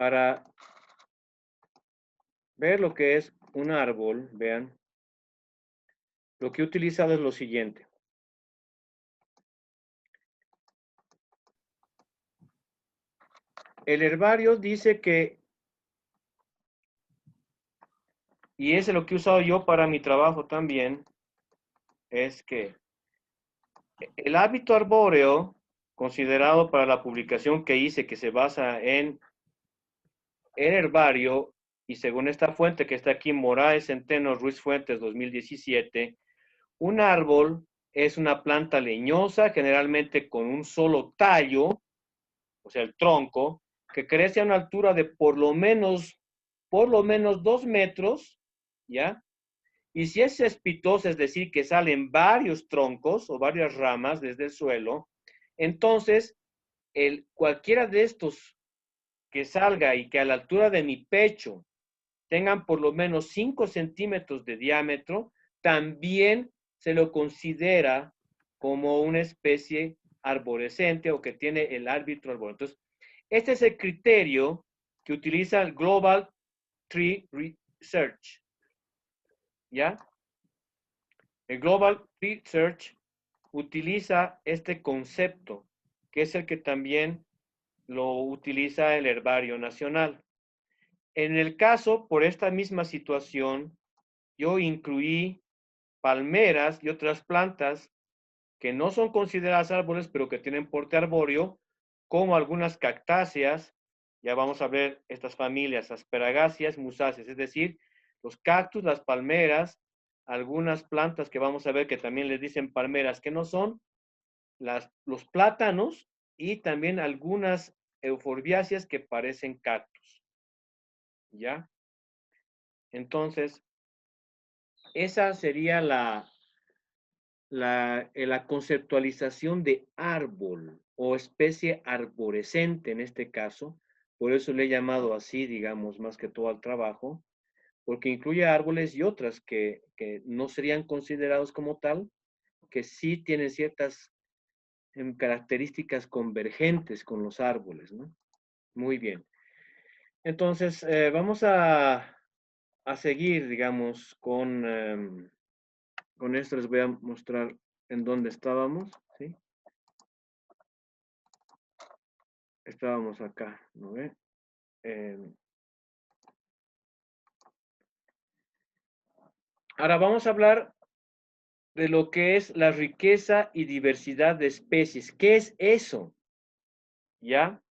Para ver lo que es un árbol, vean, lo que he utilizado es lo siguiente. El herbario dice que, y es lo que he usado yo para mi trabajo también, es que el hábito arbóreo, considerado para la publicación que hice, que se basa en el herbario, y según esta fuente que está aquí, Moraes Centeno Ruiz Fuentes 2017, un árbol es una planta leñosa, generalmente con un solo tallo, o sea, el tronco, que crece a una altura de por lo menos 2 metros, ¿ya? Y si es cespitosa, es decir, que salen varios troncos o varias ramas desde el suelo, entonces cualquiera de estos que salga y que a la altura de mi pecho tengan por lo menos 5 centímetros de diámetro, también se lo considera como una especie arborescente o que tiene el árbitro arbóreo. Entonces, este es el criterio que utiliza el Global Tree Research, ¿ya? El Global Tree Research utiliza este concepto, que es el que también lo utiliza el Herbario Nacional. En el caso, por esta misma situación, yo incluí palmeras y otras plantas que no son consideradas árboles, pero que tienen porte arbóreo, como algunas cactáceas, ya vamos a ver estas familias, asperagáceas, musáceas, es decir, los cactus, las palmeras, algunas plantas que vamos a ver que también les dicen palmeras, que no son, los plátanos y también algunas euforbiáceas que parecen cactus, ¿ya? Entonces, esa sería la conceptualización de árbol o especie arborescente en este caso. Por eso le he llamado así, digamos, más que todo al trabajo, porque incluye árboles y otras que no serían considerados como tal, que sí tienen ciertas características convergentes con los árboles, ¿no? Muy bien. Entonces, vamos a seguir, digamos, con esto. Les voy a mostrar en dónde estábamos, ¿sí? Estábamos acá, ¿no ve? Eh, Ahora vamos a hablar de lo que es la riqueza y diversidad de especies. ¿Qué es eso? ¿Ya?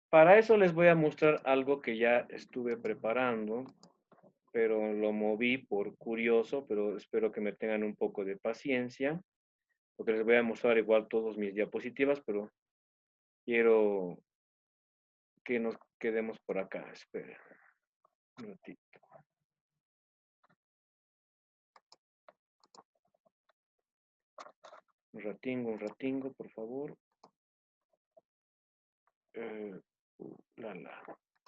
Para eso les voy a mostrar algo que ya estuve preparando, pero lo moví por curioso, pero espero que me tengan un poco de paciencia, porque les voy a mostrar igual todos mis diapositivas, pero quiero que nos quedemos por acá. Espera un ratito. Un ratingo, por favor. Eh,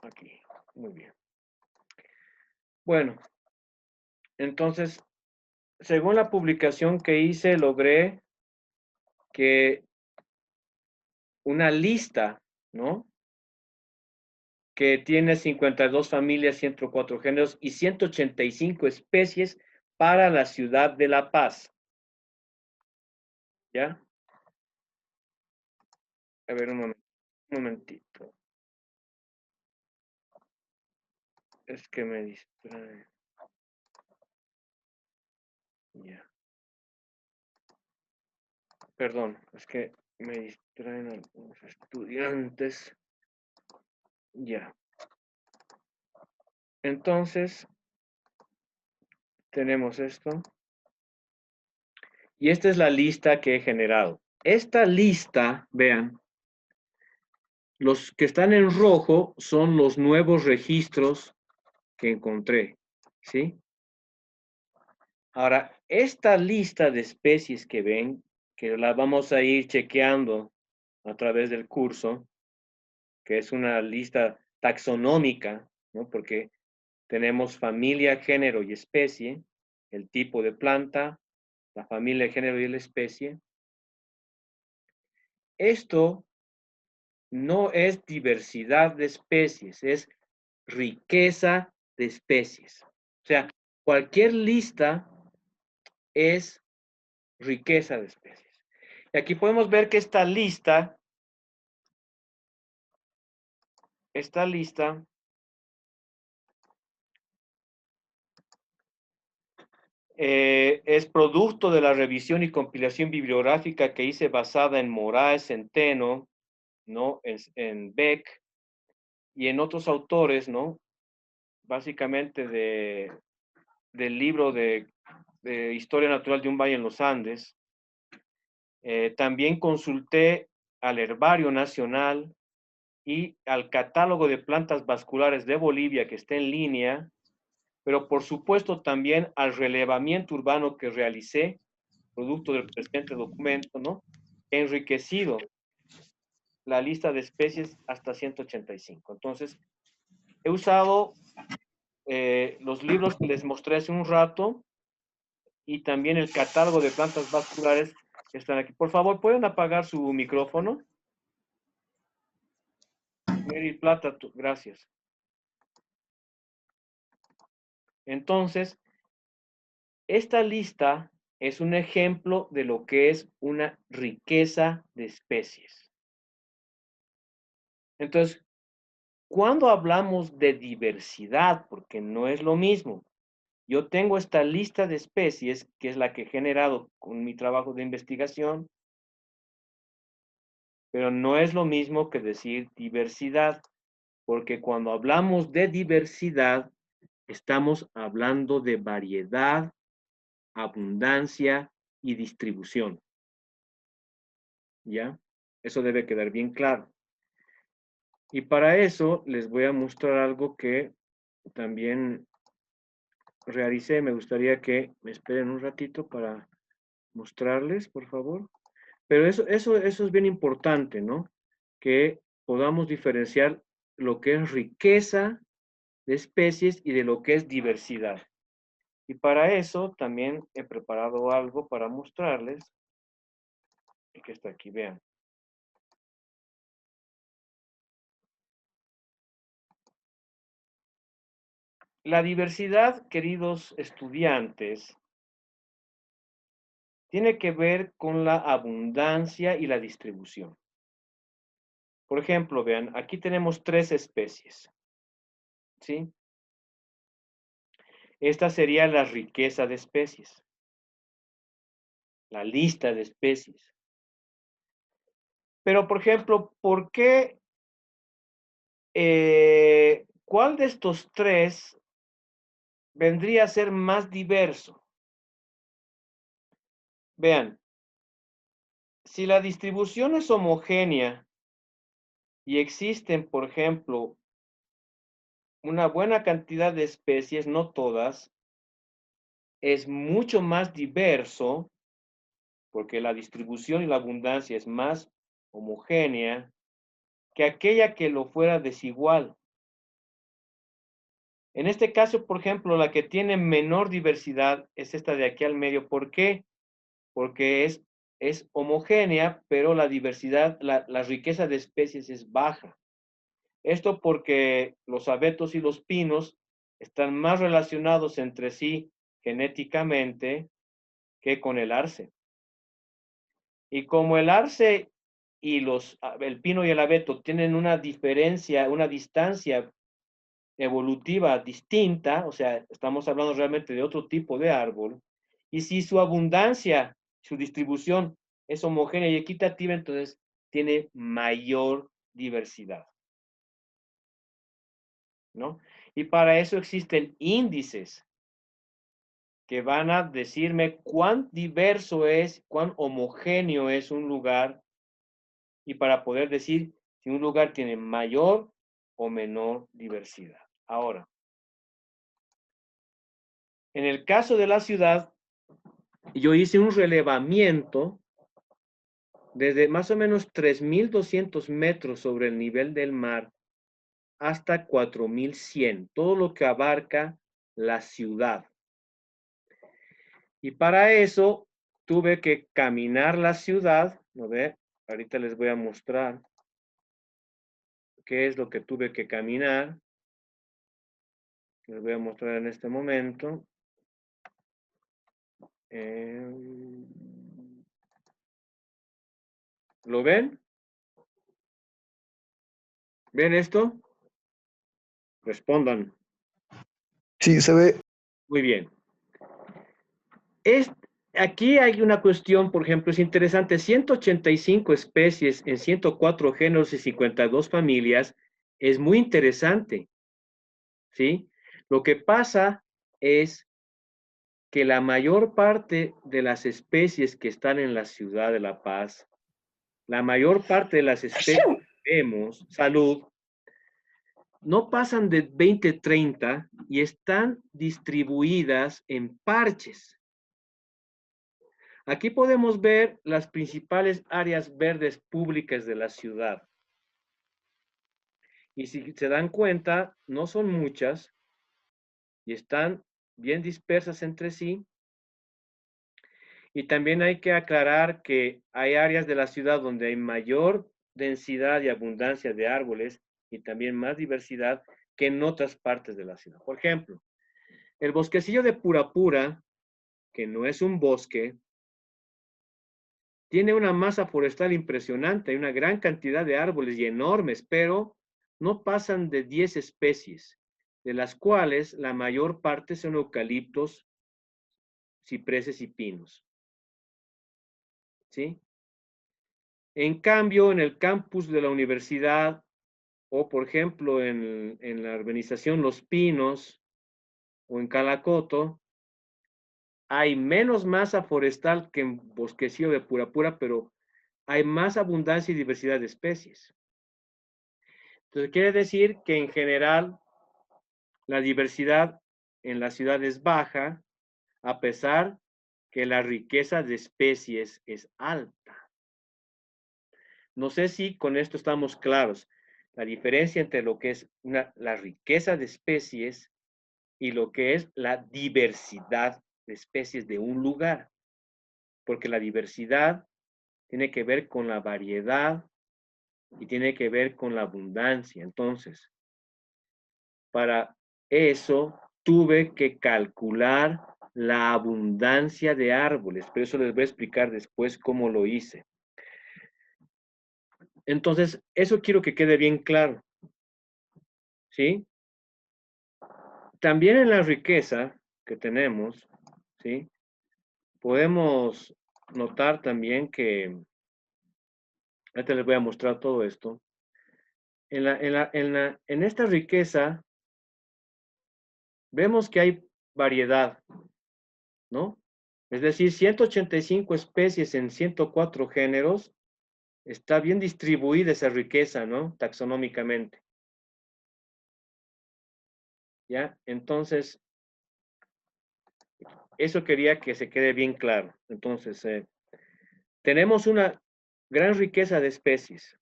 aquí. Muy bien. Bueno, entonces, según la publicación que hice, logré que una lista, ¿no? Que tiene 52 familias, 104 géneros y 185 especies para la ciudad de La Paz. ¿Ya? A ver, un momentito. Es que me distrae. Ya. Perdón, es que me distraen algunos estudiantes. Ya. Entonces, tenemos esto. Y esta es la lista que he generado. Esta lista, vean, los que están en rojo son los nuevos registros que encontré, ¿sí? Ahora, esta lista de especies que ven, que la vamos a ir chequeando a través del curso, que es una lista taxonómica, ¿no? Porque tenemos familia, género y especie, el tipo de planta, la familia, el género y la especie. Esto no es diversidad de especies, es riqueza de especies. O sea, cualquier lista es riqueza de especies. Y aquí podemos ver que esta lista es producto de la revisión y compilación bibliográfica que hice basada en Moraes Centeno, ¿no? En Beck y en otros autores, ¿no? Básicamente del libro de Historia Natural de un Valle en los Andes. También consulté al Herbario Nacional y al Catálogo de Plantas Vasculares de Bolivia, que está en línea, pero por supuesto también al relevamiento urbano que realicé, producto del presente documento, ¿no? He enriquecido la lista de especies hasta 185. Entonces, he usado los libros que les mostré hace un rato y también el catálogo de plantas vasculares que están aquí. Por favor, ¿pueden apagar su micrófono? Mary Plata, gracias. Entonces, esta lista es un ejemplo de lo que es una riqueza de especies. Entonces, cuando hablamos de diversidad, porque no es lo mismo, yo tengo esta lista de especies, que es la que he generado con mi trabajo de investigación, pero no es lo mismo que decir diversidad, porque cuando hablamos de diversidad, estamos hablando de variedad, abundancia y distribución. ¿Ya? Eso debe quedar bien claro. Y para eso les voy a mostrar algo que también realicé. Me gustaría que me esperen un ratito para mostrarles, por favor. Pero eso es bien importante, ¿no? Que podamos diferenciar lo que es riqueza de especies y de lo que es diversidad. Y para eso también he preparado algo para mostrarles, que está aquí, vean. La diversidad, queridos estudiantes, tiene que ver con la abundancia y la distribución. Por ejemplo, vean, aquí tenemos 3 especies, ¿sí? Esta sería la riqueza de especies, la lista de especies. Pero, por ejemplo, ¿por qué, cuál de estos 3 vendría a ser más diverso? Vean, si la distribución es homogénea y existen, por ejemplo, una buena cantidad de especies, no todas, es mucho más diverso porque la distribución y la abundancia es más homogénea que aquella que lo fuera desigual. En este caso, por ejemplo, la que tiene menor diversidad es esta de aquí al medio. ¿Por qué? Porque es homogénea, pero la diversidad, la riqueza de especies es baja. Esto porque los abetos y los pinos están más relacionados entre sí genéticamente que con el arce. Y como el arce y el pino y el abeto tienen una diferencia, una distancia evolutiva distinta, o sea, estamos hablando realmente de otro tipo de árbol, y si su abundancia, su distribución es homogénea y equitativa, entonces tiene mayor diversidad, ¿no? Y para eso existen índices que van a decirme cuán diverso es, cuán homogéneo es un lugar y para poder decir si un lugar tiene mayor o menor diversidad. Ahora, en el caso de la ciudad, yo hice un relevamiento desde más o menos 3.200 metros sobre el nivel del mar hasta 4.100, todo lo que abarca la ciudad. Y para eso tuve que caminar la ciudad, ¿no ve? Ahorita les voy a mostrar. qué es lo que tuve que caminar. Les voy a mostrar en este momento. ¿Lo ven? ¿Ven esto? Respondan. Sí, se ve. Muy bien. Aquí hay una cuestión, por ejemplo, es interesante. 185 especies en 104 géneros y 52 familias es muy interesante, ¿sí? Lo que pasa es que la mayor parte de las especies que están en la ciudad de La Paz, la mayor parte de las especies que vemos, salud, no pasan de 20, 30 y están distribuidas en parches. Aquí podemos ver las principales áreas verdes públicas de la ciudad. Y si se dan cuenta, no son muchas y están bien dispersas entre sí. Y también hay que aclarar que hay áreas de la ciudad donde hay mayor densidad y abundancia de árboles y también más diversidad que en otras partes de la ciudad. Por ejemplo, el bosquecillo de Purapura, que no es un bosque, tiene una masa forestal impresionante, hay una gran cantidad de árboles y enormes, pero no pasan de 10 especies, de las cuales la mayor parte son eucaliptos, cipreses y pinos. ¿Sí? En cambio, en el campus de la universidad o, por ejemplo, en la urbanización Los Pinos o en Calacoto, hay menos masa forestal que en Bosquecillo de Purapura, pero hay más abundancia y diversidad de especies. Entonces, quiere decir que en general la diversidad en la ciudad es baja, a pesar que la riqueza de especies es alta. No sé si con esto estamos claros. La diferencia entre lo que es la riqueza de especies y lo que es la diversidad de especies de un lugar. Porque la diversidad tiene que ver con la variedad y tiene que ver con la abundancia. Entonces, para eso tuve que calcular la abundancia de árboles, pero eso les voy a explicar después cómo lo hice. Entonces, eso quiero que quede bien claro, ¿sí? También en la riqueza que tenemos, ¿sí? Podemos notar también que, ahorita les voy a mostrar todo esto, en esta riqueza vemos que hay variedad, ¿no? Es decir, 185 especies en 104 géneros, está bien distribuida esa riqueza, ¿no? Taxonómicamente. ¿Ya? Entonces, eso quería que se quede bien claro. Entonces, tenemos una gran riqueza de especies,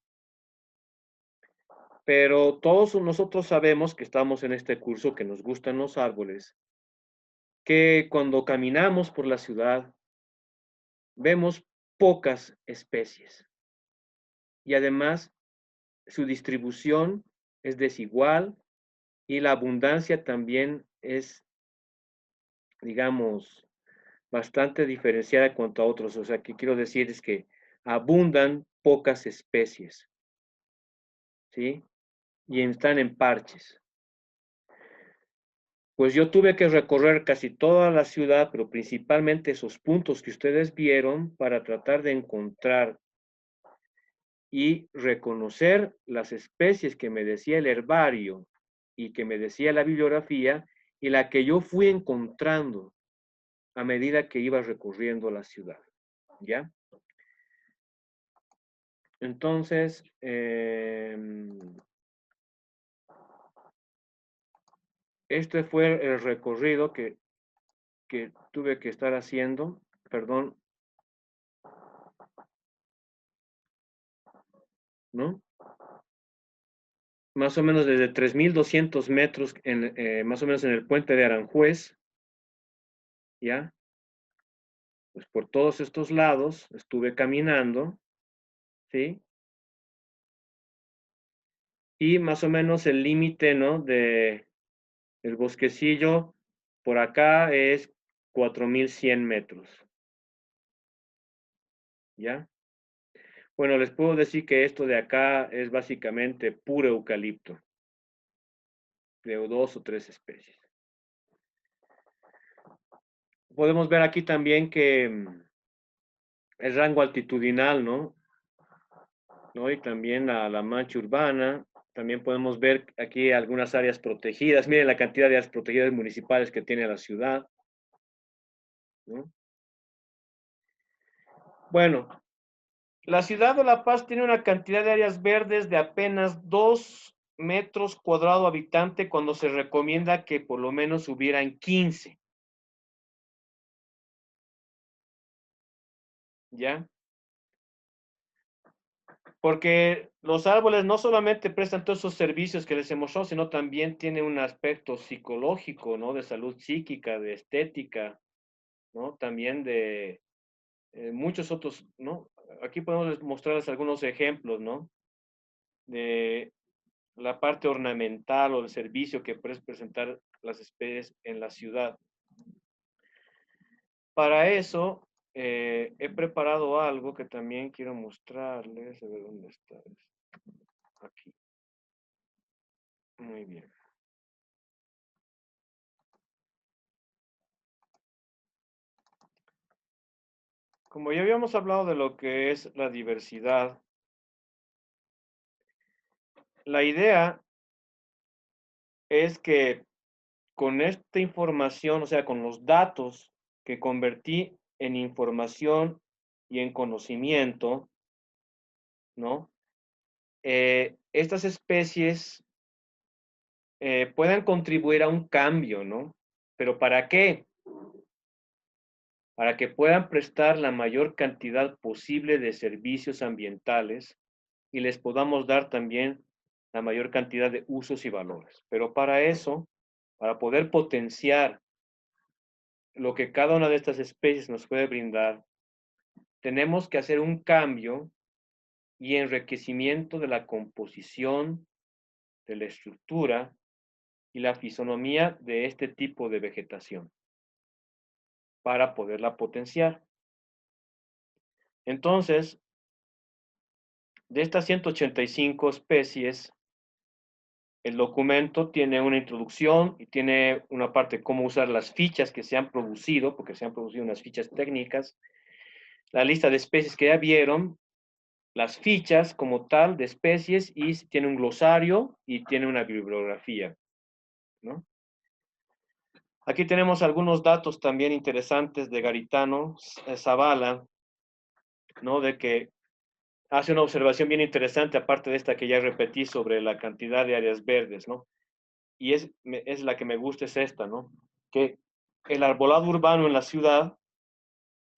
pero todos nosotros sabemos que estamos en este curso, que nos gustan los árboles, que cuando caminamos por la ciudad, vemos pocas especies. Y además, su distribución es desigual y la abundancia también es, digamos, bastante diferenciada en cuanto a otros. O sea, que quiero decir es que abundan pocas especies, ¿sí? Y están en parches. Pues yo tuve que recorrer casi toda la ciudad, pero principalmente esos puntos que ustedes vieron para tratar de encontrar y reconocer las especies que me decía el herbario y que me decía la bibliografía y la que yo fui encontrando a medida que iba recorriendo la ciudad, ¿ya? Entonces, este fue el recorrido que tuve que estar haciendo, perdón, ¿no? Más o menos desde 3.200 metros, más o menos en el puente de Aranjuez, ¿ya? Pues por todos estos lados estuve caminando, ¿sí? y más o menos el límite, ¿no? El bosquecillo por acá es 4100 metros. ¿Ya? Bueno, les puedo decir que esto de acá es básicamente puro eucalipto, de 2 o 3 especies. Podemos ver aquí también que el rango altitudinal, ¿no? ¿No? Y también la mancha urbana. También podemos ver aquí algunas áreas protegidas. Miren la cantidad de áreas protegidas municipales que tiene la ciudad, ¿no? Bueno, la ciudad de La Paz tiene una cantidad de áreas verdes de apenas 2 metros cuadrados habitante cuando se recomienda que por lo menos hubieran 15. ¿Ya? Porque los árboles no solamente prestan todos esos servicios que les hemos mostrado, sino también tiene un aspecto psicológico, ¿no? De salud psíquica, de estética, ¿no? También de muchos otros, ¿no? Aquí podemos mostrarles algunos ejemplos, ¿no? De la parte ornamental o el servicio que pueden presentar las especies en la ciudad. Para eso, he preparado algo que también quiero mostrarles. A ver dónde está. Aquí. Muy bien. Como ya habíamos hablado de lo que es la diversidad, la idea es que con esta información, o sea, con los datos que convertí en información y en conocimiento, ¿no? Estas especies puedan contribuir a un cambio, ¿no? ¿Pero para qué? Para que puedan prestar la mayor cantidad posible de servicios ambientales y les podamos dar también la mayor cantidad de usos y valores. Pero para eso, para poder potenciar lo que cada una de estas especies nos puede brindar, tenemos que hacer un cambio y enriquecimiento de la composición, de la estructura y la fisonomía de este tipo de vegetación para poderla potenciar. Entonces, de estas 185 especies, el documento tiene una introducción y tiene una parte de cómo usar las fichas que se han producido, porque se han producido unas fichas técnicas, la lista de especies que ya vieron, las fichas como tal de especies y tiene un glosario y tiene una bibliografía, ¿no? Aquí tenemos algunos datos también interesantes de Garitano Zavala, ¿no? De que hace una observación bien interesante, aparte de esta que ya repetí sobre la cantidad de áreas verdes, ¿no? Y es la que me gusta, es esta, ¿no? Que el arbolado urbano en la ciudad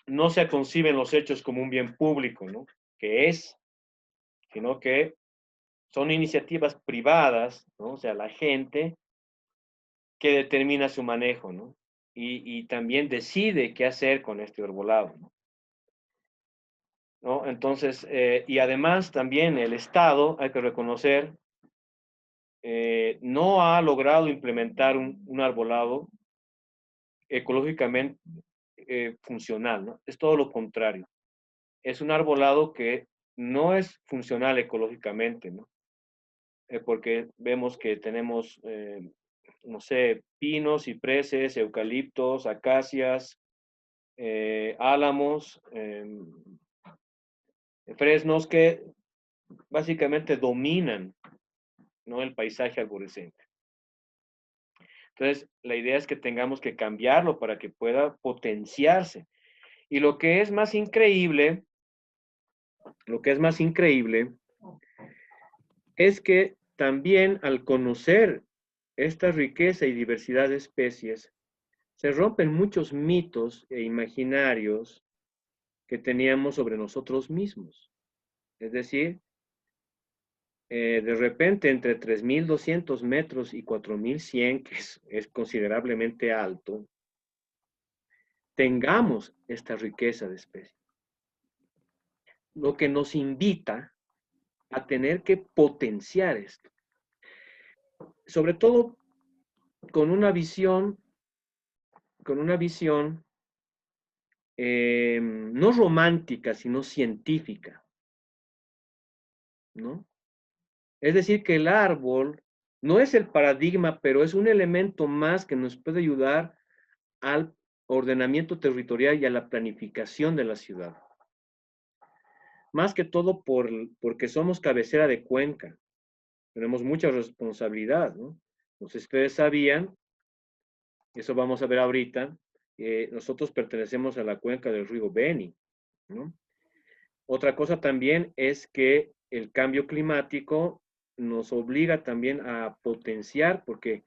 no se concibe en los hechos como un bien público, ¿no? Que es, sino que son iniciativas privadas, ¿no? O sea, la gente que determina su manejo, ¿no? Y también decide qué hacer con este arbolado, ¿no? ¿No? Entonces, y además también el Estado, hay que reconocer, no ha logrado implementar un arbolado ecológicamente funcional, ¿no? Es todo lo contrario. Es un arbolado que no es funcional ecológicamente, ¿no? Porque vemos que tenemos, no sé, pinos, cipreses, eucaliptos, acacias, álamos, fresnos que básicamente dominan, ¿no? El paisaje arborescente. Entonces, la idea es que tengamos que cambiarlo para que pueda potenciarse. Y lo que es más increíble, lo que es más increíble es que también al conocer esta riqueza y diversidad de especies, se rompen muchos mitos e imaginarios que teníamos sobre nosotros mismos. Es decir, de repente entre 3.200 metros y 4.100, que es considerablemente alto, tengamos esta riqueza de especies. Lo que nos invita a tener que potenciar esto. sobre todo con una visión, con una visión no romántica, sino científica, ¿no? Es decir, que el árbol no es el paradigma, pero es un elemento más que nos puede ayudar al ordenamiento territorial y a la planificación de la ciudad. Más que todo porque somos cabecera de cuenca, tenemos mucha responsabilidad, ¿no? No sé si ustedes sabían, eso vamos a ver ahorita, nosotros pertenecemos a la cuenca del río Beni, ¿no? Otra cosa también es que el cambio climático nos obliga también a potenciar, porque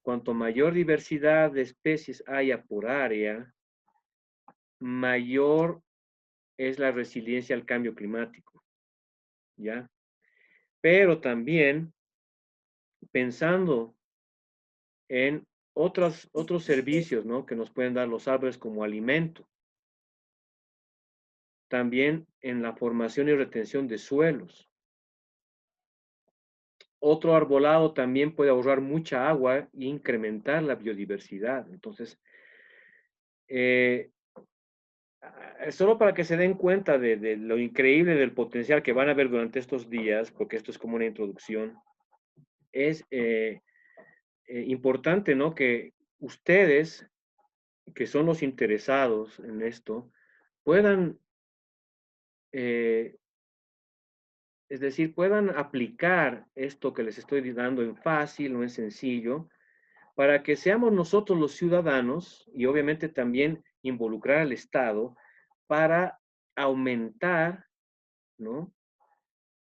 cuanto mayor diversidad de especies haya por área, mayor es la resiliencia al cambio climático, ¿ya? Pero también pensando en otros servicios, ¿no? Que nos pueden dar los árboles como alimento. También en la formación y retención de suelos. Otro arbolado también puede ahorrar mucha agua e incrementar la biodiversidad. Entonces, eh, solo para que se den cuenta de lo increíble del potencial que van a ver durante estos días, porque esto es como una introducción, es importante, ¿no? Que ustedes, que son los interesados en esto, puedan, eh, es decir, puedan aplicar esto que les estoy dando en fácil o en sencillo, para que seamos nosotros los ciudadanos y obviamente también involucrar al Estado para aumentar, ¿no?,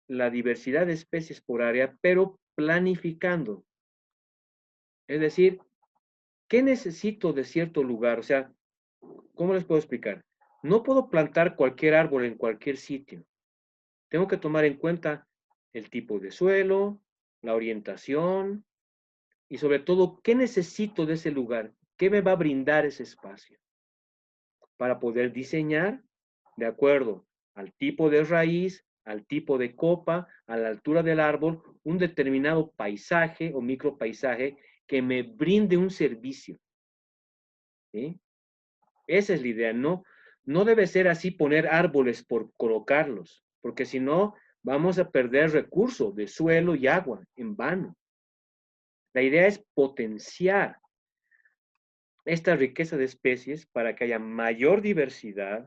la diversidad de especies por área, pero planificando. Es decir, ¿qué necesito de cierto lugar? O sea, ¿cómo les puedo explicar? No puedo plantar cualquier árbol en cualquier sitio. Tengo que tomar en cuenta el tipo de suelo, la orientación y sobre todo, ¿qué necesito de ese lugar? ¿Qué me va a brindar ese espacio? Para poder diseñar de acuerdo al tipo de raíz, al tipo de copa, a la altura del árbol, un determinado paisaje o micropaisaje que me brinde un servicio, ¿sí? Esa es la idea, no debe ser así poner árboles por colocarlos, porque si no, vamos a perder recursos de suelo y agua en vano. La idea es potenciar esta riqueza de especies para que haya mayor diversidad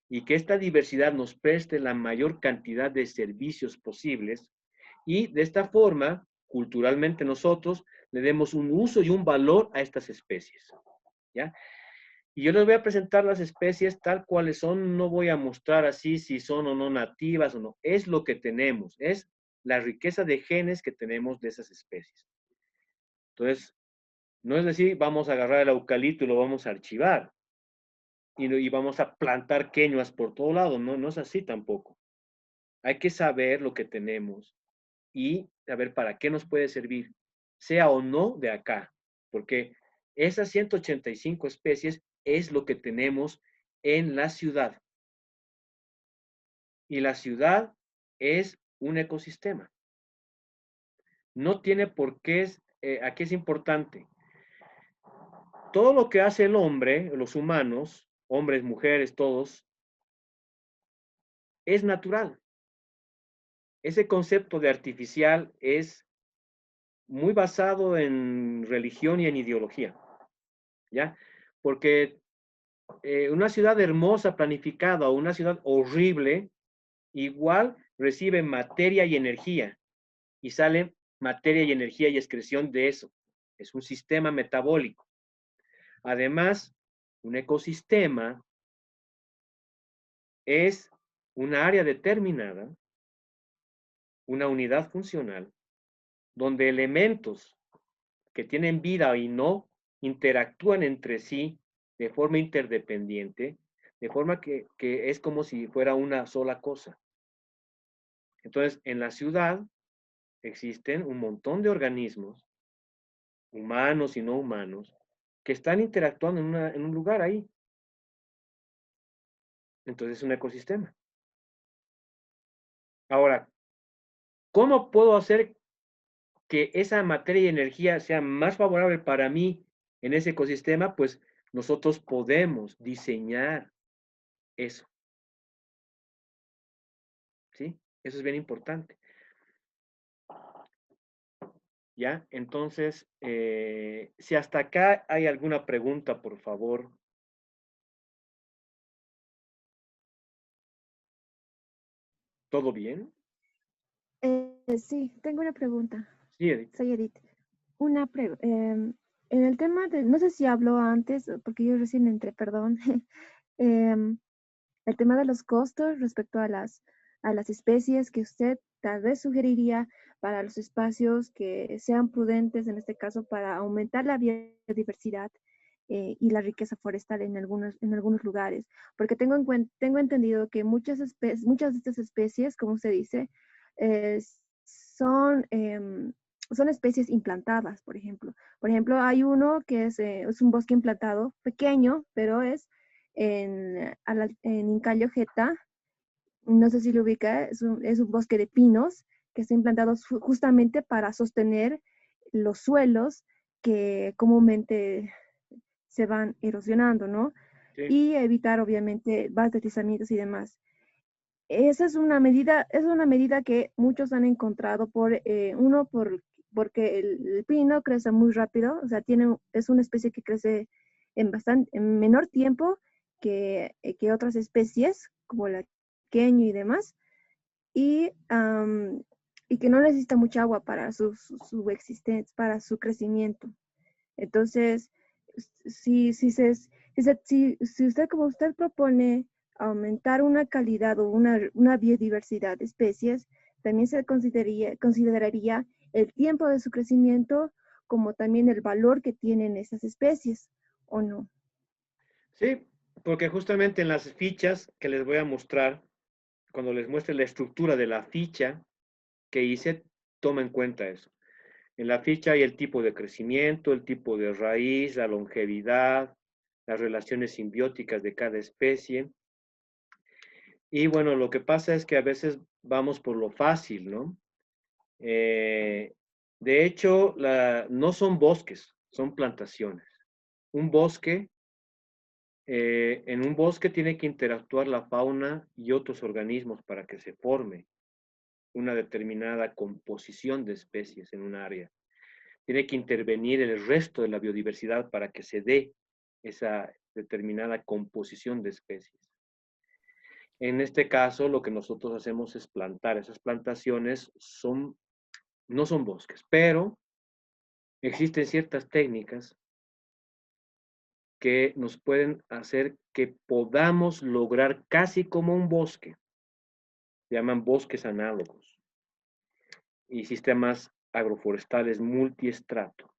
y que esta diversidad nos preste la mayor cantidad de servicios posibles y de esta forma, culturalmente nosotros le demos un uso y un valor a estas especies, ¿ya? Y yo les voy a presentar las especies tal cuales son, no voy a mostrar así si son o no nativas o no, es lo que tenemos, es la riqueza de genes que tenemos de esas especies. Entonces, no es decir, vamos a agarrar el eucalipto y lo vamos a archivar y vamos a plantar queñuas por todo lado, no, no es así tampoco. Hay que saber lo que tenemos y saber para qué nos puede servir, sea o no de acá, porque esas 185 especies es lo que tenemos en la ciudad. Y la ciudad es un ecosistema. No tiene por qué, aquí es importante, todo lo que hace el hombre, los humanos, hombres, mujeres, todos, es natural. Ese concepto de artificial es muy basado en religión y en ideología, ¿ya? Porque una ciudad hermosa, planificada, o una ciudad horrible, igual recibe materia y energía, y sale materia y energía y excreción de eso. Es un sistema metabólico. Además, un ecosistema es una área determinada, una unidad funcional, donde elementos que tienen vida y no interactúan entre sí de forma interdependiente, de forma que es como si fuera una sola cosa. Entonces, en la ciudad existen un montón de organismos, humanos y no humanos, que están interactuando en un lugar ahí. Entonces, es un ecosistema. Ahora, ¿cómo puedo hacer que esa materia y energía sea más favorable para mí en ese ecosistema, pues nosotros podemos diseñar eso, ¿sí? Eso es bien importante, ¿ya? Entonces, si hasta acá hay alguna pregunta, por favor, ¿todo bien? Sí, tengo una pregunta. Sí, Edith. Soy Edith. En el tema de, no sé si habló antes, porque yo recién entré, perdón, em, el tema de los costos respecto a las especies que usted tal vez sugeriría para los espacios que sean prudentes, en este caso, para aumentar la biodiversidad y la riqueza forestal en algunos lugares. Porque tengo entendido que muchas de estas especies, como usted dice, eh, son, son especies implantadas, por ejemplo. Por ejemplo, hay uno que es un bosque implantado pequeño, pero es en Incayojeta, no sé si lo ubica, es un bosque de pinos que está implantado justamente para sostener los suelos que comúnmente se van erosionando, ¿no? Sí, Y evitar, obviamente, deslizamientos y demás. Esa es una medida que muchos han encontrado porque el pino crece muy rápido, o sea, es una especie que crece en menor tiempo que otras especies, como la queño y demás, y, y que no necesita mucha agua para su existencia, para su crecimiento. Entonces, si usted, como usted propone, aumentar una calidad o una biodiversidad de especies, también se consideraría el tiempo de su crecimiento como también el valor que tienen esas especies, ¿o no? sí, porque justamente en las fichas que les voy a mostrar, cuando les muestre la estructura de la ficha que hice, toma en cuenta eso. En la ficha hay el tipo de crecimiento, el tipo de raíz, la longevidad, las relaciones simbióticas de cada especie. Y bueno, lo que pasa es que a veces vamos por lo fácil, ¿no? Eh, de hecho, no son bosques, son plantaciones. Un bosque, en un bosque tiene que interactuar la fauna y otros organismos para que se forme una determinada composición de especies en un área. Tiene que intervenir el resto de la biodiversidad para que se dé esa determinada composición de especies. En este caso, lo que nosotros hacemos es plantar. Esas plantaciones no son bosques, pero existen ciertas técnicas que nos pueden hacer que podamos lograr casi como un bosque. Se llaman bosques análogos y sistemas agroforestales multiestrato.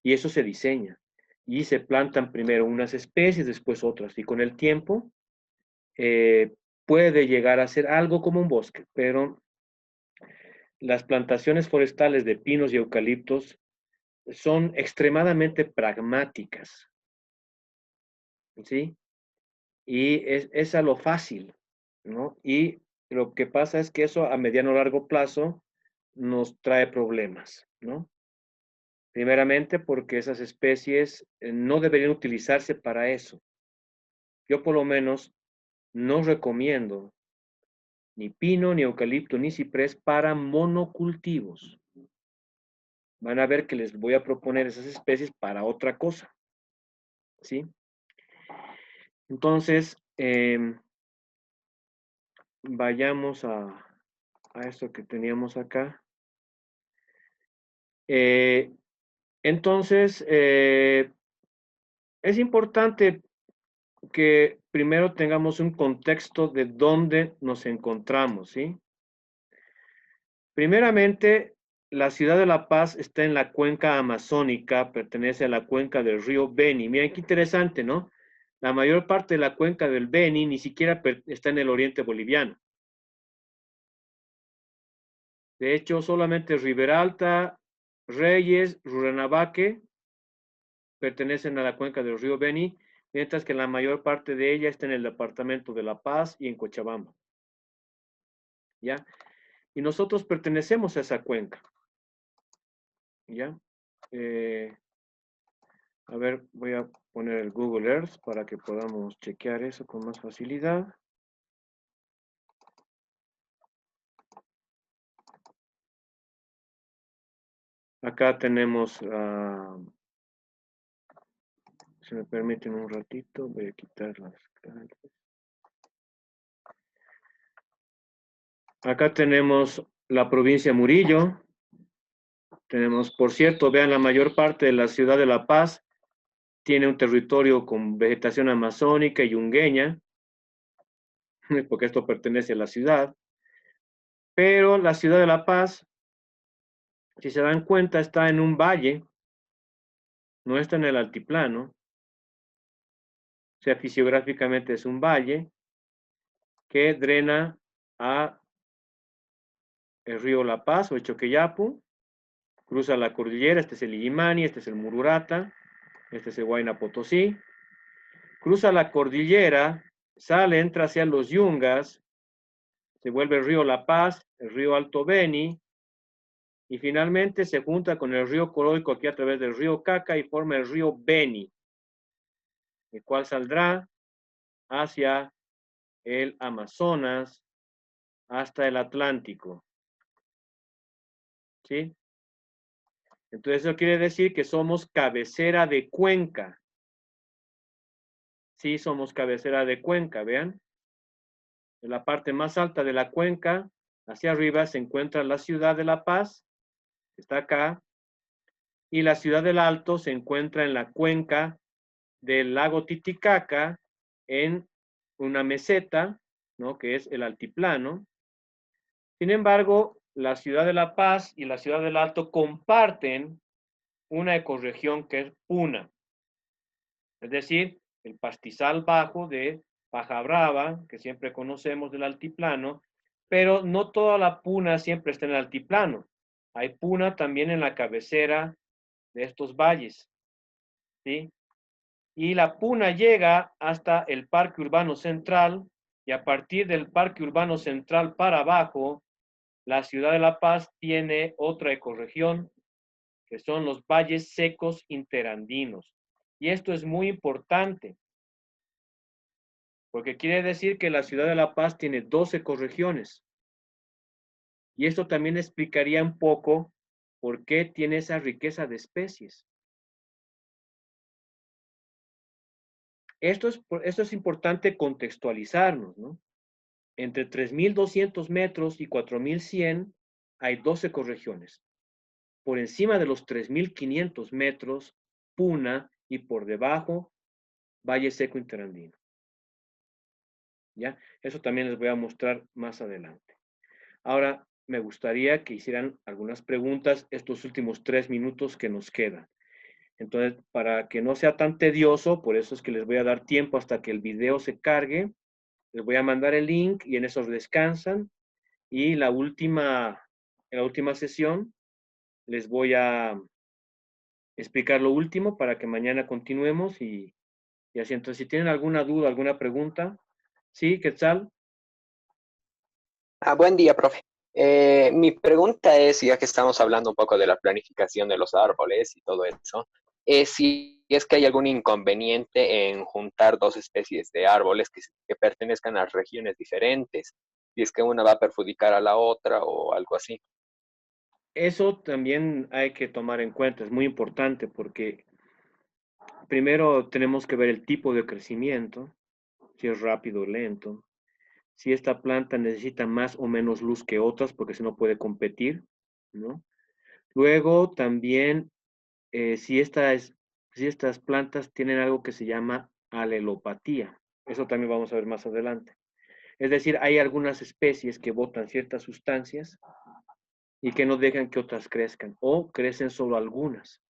Y eso se diseña. Y se plantan primero unas especies, después otras. Y con el tiempo eh, puede llegar a ser algo como un bosque, pero las plantaciones forestales de pinos y eucaliptos son extremadamente pragmáticas, ¿sí? Y es a lo fácil, ¿no? Y lo que pasa es que eso a mediano o largo plazo nos trae problemas, ¿no? Primeramente porque esas especies no deberían utilizarse para eso. Yo por lo menos no recomiendo ni pino, ni eucalipto, ni ciprés para monocultivos. Van a ver que les voy a proponer esas especies para otra cosa, ¿sí? Entonces, vayamos a esto que teníamos acá. Eh, entonces, es importante que primero tengamos un contexto de dónde nos encontramos, ¿sí? Primeramente, la ciudad de La Paz está en la cuenca amazónica, pertenece a la cuenca del río Beni. Miren qué interesante, ¿no? La mayor parte de la cuenca del Beni ni siquiera está en el oriente boliviano. De hecho, solamente Riberalta, Reyes, Rurrenabaque pertenecen a la cuenca del río Beni, mientras que la mayor parte de ella está en el departamento de La Paz y en Cochabamba. ¿Ya? Y nosotros pertenecemos a esa cuenca. ¿Ya? A ver, voy a poner el Google Earth para que podamos chequear eso con más facilidad. Acá tenemos, si me permiten un ratito, voy a quitar las calles. Acá tenemos la provincia Murillo. Tenemos, por cierto, vean, la mayor parte de la ciudad de La Paz tiene un territorio con vegetación amazónica y yungueña, porque esto pertenece a la ciudad. Pero la ciudad de La Paz, si se dan cuenta, está en un valle, no está en el altiplano. O sea, fisiográficamente es un valle que drena a el río La Paz o el Choqueyapu, cruza la cordillera, este es el Illimani, este es el Mururata, este es el Huayna Potosí, cruza la cordillera, sale, entra hacia los Yungas, se vuelve el río La Paz, el río Alto Beni, y finalmente se junta con el río Coroico aquí a través del río Caca y forma el río Beni, el cual saldrá hacia el Amazonas hasta el Atlántico. ¿Sí? Entonces eso quiere decir que somos cabecera de cuenca. Sí, somos cabecera de cuenca, vean. En la parte más alta de la cuenca, hacia arriba, se encuentra la ciudad de La Paz, que está acá, y la ciudad del Alto se encuentra en la cuenca del lago Titicaca, en una meseta, ¿no? Que es el altiplano. Sin embargo, la ciudad de La Paz y la ciudad del Alto comparten una ecorregión que es Puna, es decir, el pastizal bajo de Paja Brava, que siempre conocemos del altiplano, pero no toda la Puna siempre está en el altiplano. Hay Puna también en la cabecera de estos valles, ¿sí? Y la Puna llega hasta el Parque Urbano Central, y a partir del Parque Urbano Central para abajo, la ciudad de La Paz tiene otra ecorregión, que son los valles secos interandinos. Y esto es muy importante, porque quiere decir que la ciudad de La Paz tiene 12 ecorregiones. Y esto también explicaría un poco por qué tiene esa riqueza de especies. Esto es importante contextualizarnos, ¿no? Entre 3.200 metros y 4.100 hay 12 ecorregiones. Por encima de los 3.500 metros, Puna, y por debajo, Valle Seco Interandino. ¿Ya? Eso también les voy a mostrar más adelante. Ahora, me gustaría que hicieran algunas preguntas estos últimos 3 minutos que nos quedan. Entonces, para que no sea tan tedioso, por eso es que les voy a dar tiempo hasta que el video se cargue. Les voy a mandar el link y en eso descansan. Y en la última sesión les voy a explicar lo último para que mañana continuemos y así. Entonces, si tienen alguna duda, alguna pregunta, sí, Quetzal. Buen día, profe. Mi pregunta es, ya que estamos hablando un poco de la planificación de los árboles y todo eso, es si es que hay algún inconveniente en juntar dos especies de árboles que pertenezcan a regiones diferentes, si es que una va a perjudicar a la otra o algo así. Eso también hay que tomar en cuenta, es muy importante porque primero tenemos que ver el tipo de crecimiento, si es rápido o lento, si esta planta necesita más o menos luz que otras, porque si no puede competir, ¿no? Luego también si estas plantas tienen algo que se llama alelopatía. Eso también vamos a ver más adelante. Es decir, hay algunas especies que botan ciertas sustancias y que no dejan que otras crezcan, o crecen solo algunas.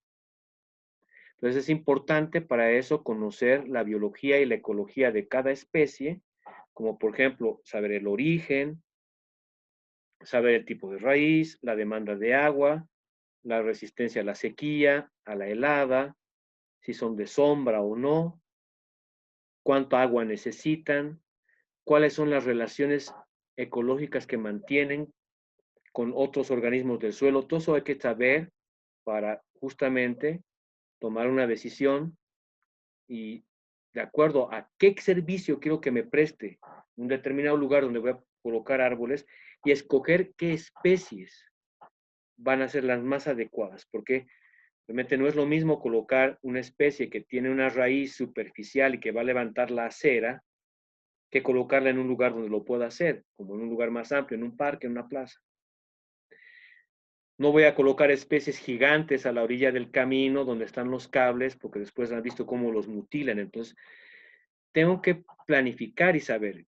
Entonces es importante para eso conocer la biología y la ecología de cada especie, como por ejemplo saber el origen, saber el tipo de raíz, la demanda de agua, la resistencia a la sequía, a la helada, si son de sombra o no, cuánta agua necesitan, cuáles son las relaciones ecológicas que mantienen con otros organismos del suelo. Todo eso hay que saber para justamente tomar una decisión y de acuerdo a qué servicio quiero que me preste un determinado lugar donde voy a colocar árboles y escoger qué especies van a ser las más adecuadas, porque realmente no es lo mismo colocar una especie que tiene una raíz superficial y que va a levantar la acera que colocarla en un lugar donde lo pueda hacer, como en un lugar más amplio, en un parque, en una plaza. No voy a colocar especies gigantes a la orilla del camino donde están los cables, porque después han visto cómo los mutilan. Entonces, tengo que planificar y saber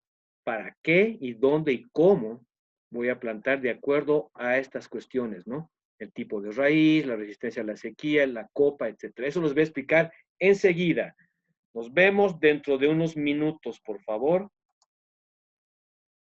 para qué y dónde y cómo voy a plantar de acuerdo a estas cuestiones, ¿no? El tipo de raíz, la resistencia a la sequía, la copa, etcétera. Eso los voy a explicar enseguida. Nos vemos dentro de unos minutos, por favor.